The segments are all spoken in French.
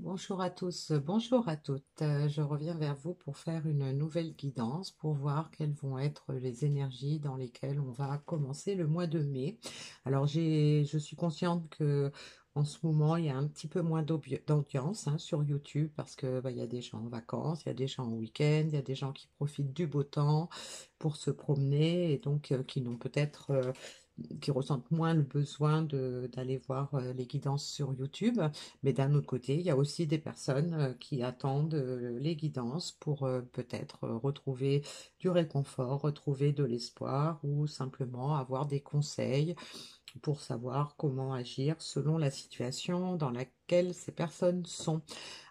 Bonjour à tous, bonjour à toutes. Je reviens vers vous pour faire une nouvelle guidance pour voir quelles vont être les énergies dans lesquelles on va commencer le mois de mai. Alors je suis consciente que en ce moment il y a un petit peu moins d'audience sur YouTube parce que il y a des gens en vacances, il y a des gens en week-end, il y a des gens qui profitent du beau temps pour se promener et donc qui n'ont peut-être qui ressentent moins le besoin d'aller voir les guidances sur YouTube. Mais d'un autre côté, il y a aussi des personnes qui attendent les guidances pour peut-être retrouver du réconfort, retrouver de l'espoir ou simplement avoir des conseils pour savoir comment agir selon la situation dans laquelle ces personnes sont.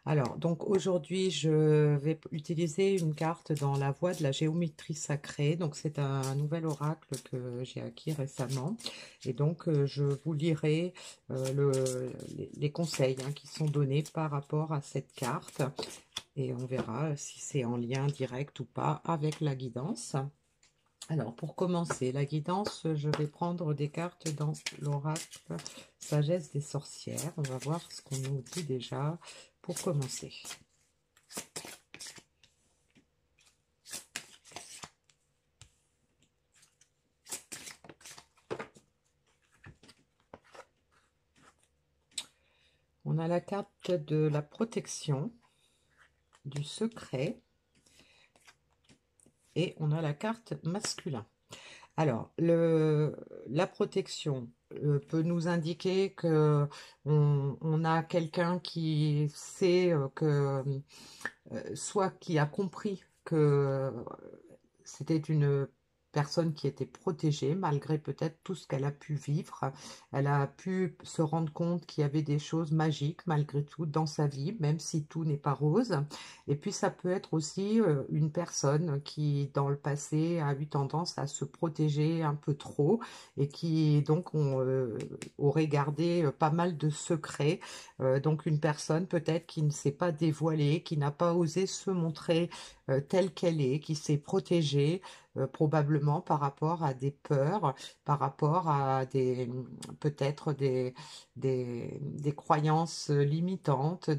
Alors, donc aujourd'hui, je vais utiliser une carte dans la voie de la géométrie sacrée. Donc, c'est un nouvel oracle que j'ai acquis récemment. Et donc, je vous lirai les conseils qui sont donnés par rapport à cette carte. Et on verra si c'est en lien direct ou pas avec la guidance. Alors, pour commencer, la guidance, je vais prendre des cartes dans l'oracle Sagesse des sorcières. On va voir ce qu'on nous dit déjà pour commencer. On a la carte de la protection, du secret, et on a la carte masculin. Alors, la protection peut nous indiquer que on a quelqu'un qui sait que, soit qui a compris que c'était une personne qui était protégée malgré peut-être tout ce qu'elle a pu vivre. Elle a pu se rendre compte qu'il y avait des choses magiques malgré tout dans sa vie, même si tout n'est pas rose. Et puis ça peut être aussi une personne qui dans le passé a eu tendance à se protéger un peu trop et qui donc aurait gardé pas mal de secrets. Donc une personne peut-être qui ne s'est pas dévoilée, qui n'a pas osé se montrer telle qu'elle est, qui s'est protégée probablement par rapport à des peurs, par rapport à des peut-être des croyances limitantes,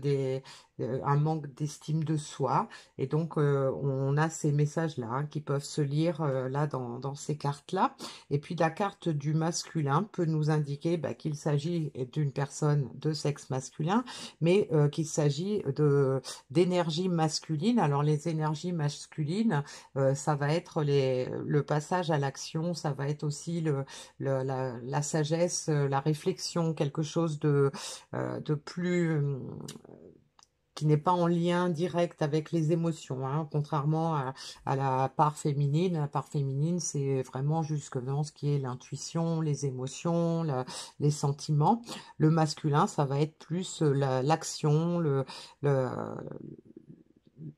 un manque d'estime de soi. Et donc on a ces messages-là qui peuvent se lire là dans ces cartes-là. Et puis la carte du masculin peut nous indiquer qu'il s'agit d'une personne de sexe masculin, mais qu'il s'agit d'énergie masculine. Alors les énergies masculines, ça va être le passage à l'action, ça va être aussi la sagesse, la réflexion, quelque chose de plus qui n'est pas en lien direct avec les émotions, contrairement à la part féminine. La part féminine, c'est vraiment jusque dans ce qui est l'intuition, les émotions, les sentiments. Le masculin, ça va être plus l'action, le,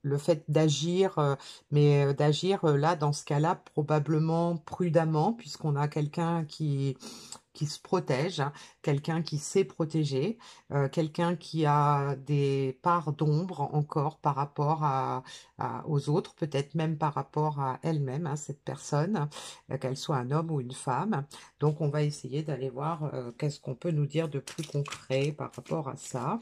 le fait d'agir, mais d'agir là, dans ce cas-là, probablement prudemment, puisqu'on a quelqu'un qui se protège, quelqu'un qui sait protéger, quelqu'un qui a des parts d'ombre encore par rapport aux autres, peut-être même par rapport à elle-même, cette personne, qu'elle soit un homme ou une femme. Donc on va essayer d'aller voir qu'est-ce qu'on peut nous dire de plus concret par rapport à ça.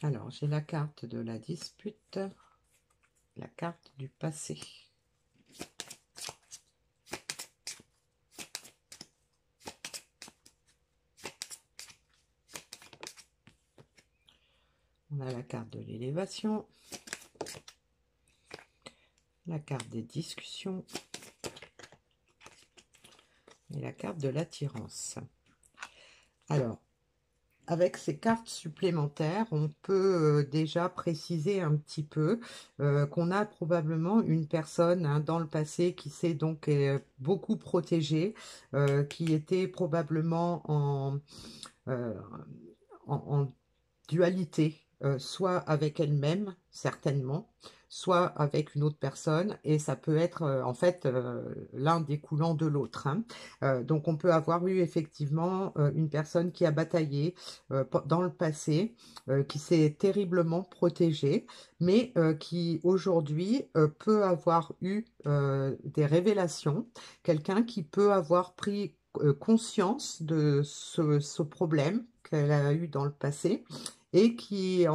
Alors, j'ai la carte de la dispute, la carte du passé. On a la carte de l'élévation, la carte des discussions et la carte de l'attirance. Alors, avec ces cartes supplémentaires, on peut déjà préciser un petit peu qu'on a probablement une personne dans le passé qui s'est donc beaucoup protégée, qui était probablement en dualité soit avec elle-même, certainement, soit avec une autre personne, et ça peut être en fait l'un découlant de l'autre, hein. Donc on peut avoir eu effectivement une personne qui a bataillé dans le passé, qui s'est terriblement protégée, mais qui aujourd'hui peut avoir eu des révélations, quelqu'un qui peut avoir pris conscience de ce problème qu'elle a eu dans le passé et qui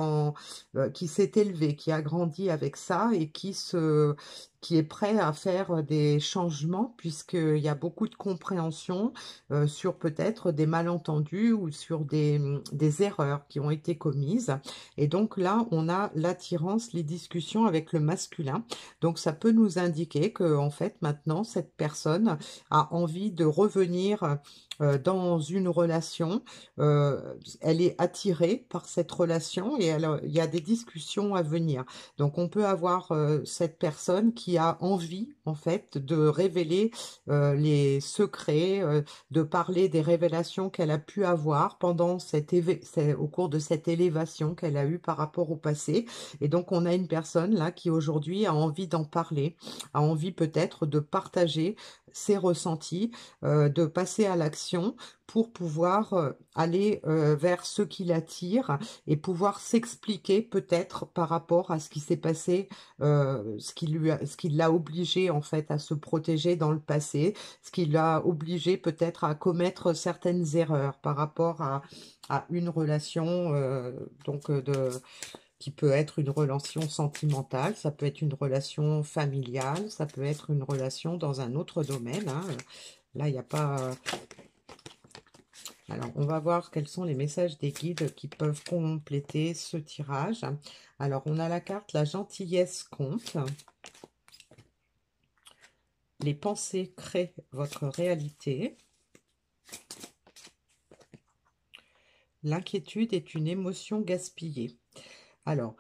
s'est élevé, qui a grandi avec ça et qui est prêt à faire des changements puisqu'il y a beaucoup de compréhension sur peut-être des malentendus ou sur des erreurs qui ont été commises. Et donc là, on a l'attirance, les discussions avec le masculin. Donc ça peut nous indiquer que en fait maintenant cette personne a envie de revenir dans une relation, elle est attirée par cette relation et il y a des discussions à venir. Donc on peut avoir cette personne qui a envie en fait de révéler les secrets, de parler des révélations qu'elle a pu avoir pendant au cours de cette élévation qu'elle a eue par rapport au passé. Et donc on a une personne là qui aujourd'hui a envie d'en parler, a envie peut-être de partager ses ressentis, de passer à l'action pour pouvoir aller vers ce qui l'attire et pouvoir s'expliquer peut-être par rapport à ce qui s'est passé, ce qui l'a obligé en fait à se protéger dans le passé, ce qui l'a obligé peut-être à commettre certaines erreurs par rapport à une relation qui peut être une relation sentimentale, ça peut être une relation familiale, ça peut être une relation dans un autre domaine, hein. Là, il n'y a pas... Alors, on va voir quels sont les messages des guides qui peuvent compléter ce tirage. Alors, on a la carte La gentillesse compte. Les pensées créent votre réalité. L'inquiétude est une émotion gaspillée. Alors,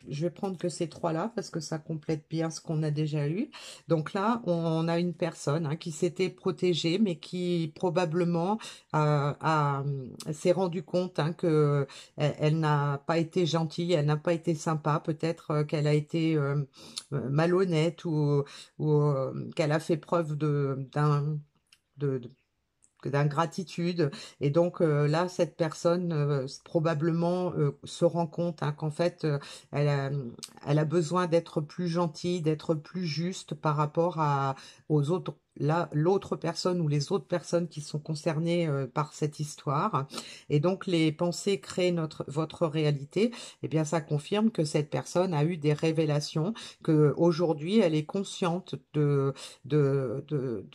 je vais prendre que ces trois-là parce que ça complète bien ce qu'on a déjà eu. Donc là, on a une personne qui s'était protégée, mais qui probablement s'est rendu compte que elle n'a pas été gentille, elle n'a pas été sympa. Peut-être qu'elle a été malhonnête ou qu'elle a fait preuve de d'ingratitude. Et donc là, cette personne probablement se rend compte qu'en fait, elle a besoin d'être plus gentille, d'être plus juste par rapport aux autres. Là, l'autre personne ou les autres personnes qui sont concernées par cette histoire. Et donc, les pensées créent votre réalité. Eh bien, ça confirme que cette personne a eu des révélations, que aujourd'hui, elle est consciente de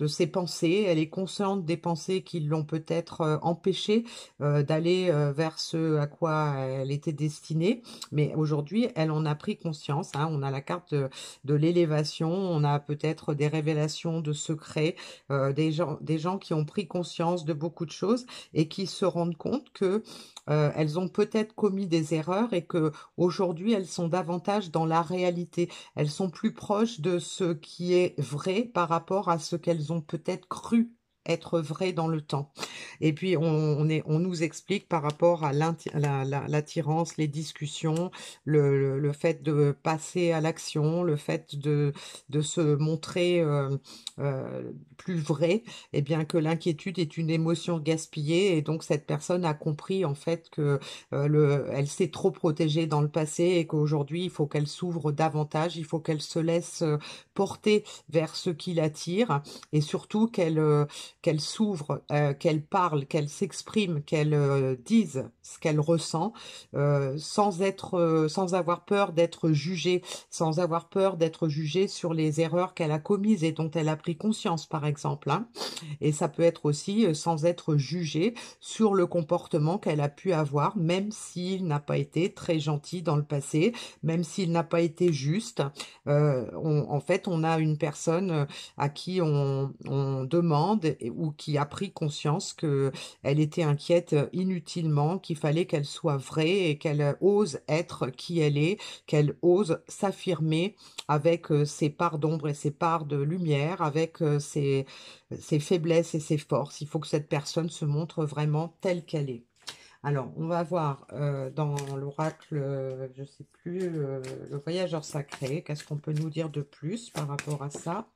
ses pensées, elle est consciente des pensées qui l'ont peut-être empêchée d'aller vers ce à quoi elle était destinée, mais aujourd'hui elle en a pris conscience, hein. On a la carte de l'élévation, on a peut-être des révélations de secrets, des gens qui ont pris conscience de beaucoup de choses et qui se rendent compte que elles ont peut-être commis des erreurs et que aujourd'hui elles sont davantage dans la réalité. Elles sont plus proches de ce qui est vrai par rapport à ce qu'elles ont peut-être cru être vrai dans le temps. Et puis on nous explique par rapport à l'attirance, les discussions, le fait de passer à l'action, le fait de se montrer plus vrai, et bien que l'inquiétude est une émotion gaspillée et donc cette personne a compris en fait que elle s'est trop protégée dans le passé et qu'aujourd'hui il faut qu'elle s'ouvre davantage, il faut qu'elle se laisse porter vers ce qui l'attire et surtout qu'elle s'ouvre, qu'elle parle, qu'elle s'exprime, qu'elle dise ce qu'elle ressent sans avoir peur d'être jugée, sans avoir peur d'être jugée sur les erreurs qu'elle a commises et dont elle a pris conscience par exemple, hein. Et ça peut être aussi sans être jugée sur le comportement qu'elle a pu avoir, même s'il n'a pas été très gentil dans le passé, même s'il n'a pas été juste. En fait, on a une personne à qui on demande ou qui a pris conscience qu'elle était inquiète inutilement, qu'il fallait qu'elle soit vraie et qu'elle ose être qui elle est, qu'elle ose s'affirmer avec ses parts d'ombre et ses parts de lumière, avec ses faiblesses et ses forces. Il faut que cette personne se montre vraiment telle qu'elle est. Alors, on va voir dans l'oracle, je sais plus, le voyageur sacré, qu'est-ce qu'on peut nous dire de plus par rapport à ça?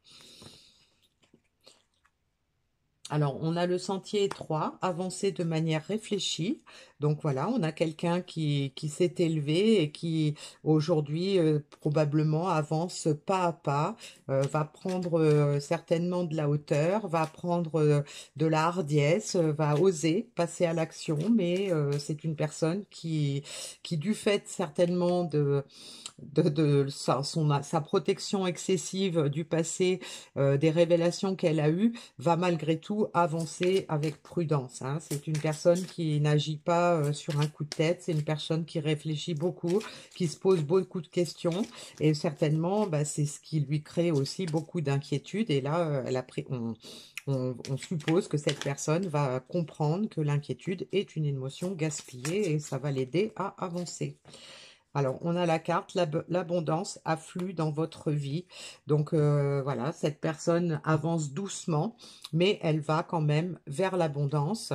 Alors, on a le sentier étroit, avancer de manière réfléchie. Donc voilà, on a quelqu'un qui s'est élevé et qui aujourd'hui probablement avance pas à pas, va prendre certainement de la hauteur, va prendre de la hardiesse, va oser passer à l'action, mais c'est une personne qui du fait certainement de sa protection excessive du passé, des révélations qu'elle a eues, va malgré tout avancer avec prudence, hein. C'est une personne qui n'agit pas sur un coup de tête, c'est une personne qui réfléchit beaucoup, qui se pose beaucoup de questions, et certainement, bah, c'est ce qui lui crée aussi beaucoup d'inquiétude. Et là, on suppose que cette personne va comprendre que l'inquiétude est une émotion gaspillée et ça va l'aider à avancer. Alors, on a la carte, l'abondance afflue dans votre vie. Donc, voilà, cette personne avance doucement, mais elle va quand même vers l'abondance,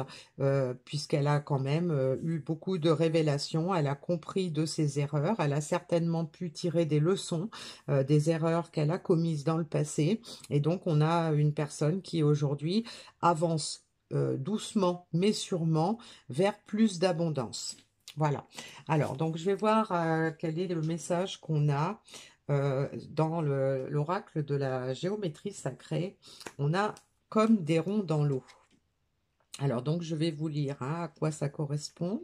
puisqu'elle a quand même eu beaucoup de révélations. Elle a compris de ses erreurs. Elle a certainement pu tirer des leçons des erreurs qu'elle a commises dans le passé. Et donc, on a une personne qui aujourd'hui avance doucement, mais sûrement, vers plus d'abondance. Voilà. Alors, donc, je vais voir quel est le message qu'on a dans l'oracle de la géométrie sacrée. On a comme des ronds dans l'eau. Alors, donc, je vais vous lire hein, à quoi ça correspond.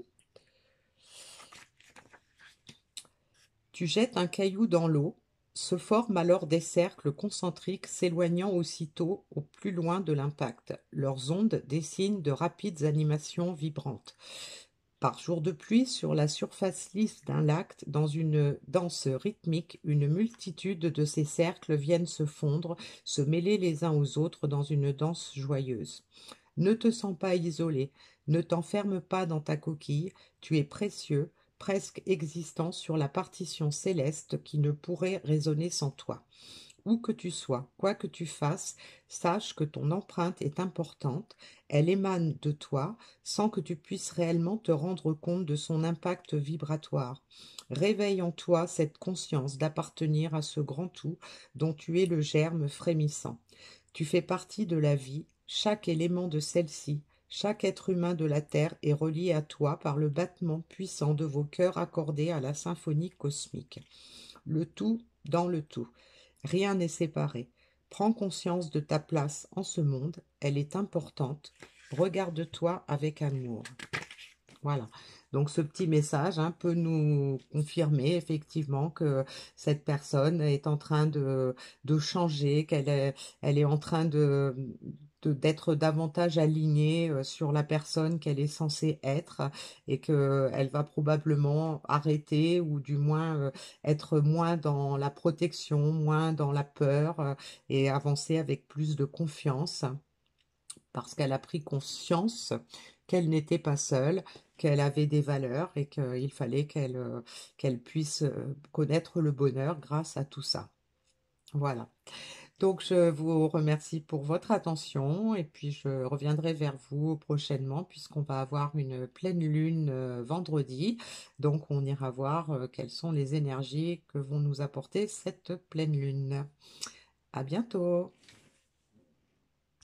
Tu jettes un caillou dans l'eau, se forment alors des cercles concentriques s'éloignant aussitôt au plus loin de l'impact. Leurs ondes dessinent de rapides animations vibrantes. Par jour de pluie, sur la surface lisse d'un lac, dans une danse rythmique, une multitude de ces cercles viennent se fondre, se mêler les uns aux autres dans une danse joyeuse. Ne te sens pas isolé, ne t'enferme pas dans ta coquille, tu es précieux, presque existant sur la partition céleste qui ne pourrait résonner sans toi. Où que tu sois, quoi que tu fasses, sache que ton empreinte est importante, elle émane de toi sans que tu puisses réellement te rendre compte de son impact vibratoire. Réveille en toi cette conscience d'appartenir à ce grand tout dont tu es le germe frémissant. Tu fais partie de la vie, chaque élément de celle-ci, chaque être humain de la Terre est relié à toi par le battement puissant de vos cœurs accordés à la symphonie cosmique. Le tout dans le tout. Rien n'est séparé. Prends conscience de ta place en ce monde, elle est importante. Regarde-toi avec amour. Voilà. Donc ce petit message hein, peut nous confirmer effectivement que cette personne est en train de changer, elle est en train d'être davantage alignée sur la personne qu'elle est censée être et qu'elle va probablement arrêter ou du moins être moins dans la protection, moins dans la peur et avancer avec plus de confiance parce qu'elle a pris conscience qu'elle n'était pas seule, qu'elle avait des valeurs et qu'il fallait qu'elle puisse connaître le bonheur grâce à tout ça. Voilà. Donc, je vous remercie pour votre attention et puis je reviendrai vers vous prochainement puisqu'on va avoir une pleine lune vendredi. Donc, on ira voir quelles sont les énergies que vont nous apporter cette pleine lune. À bientôt!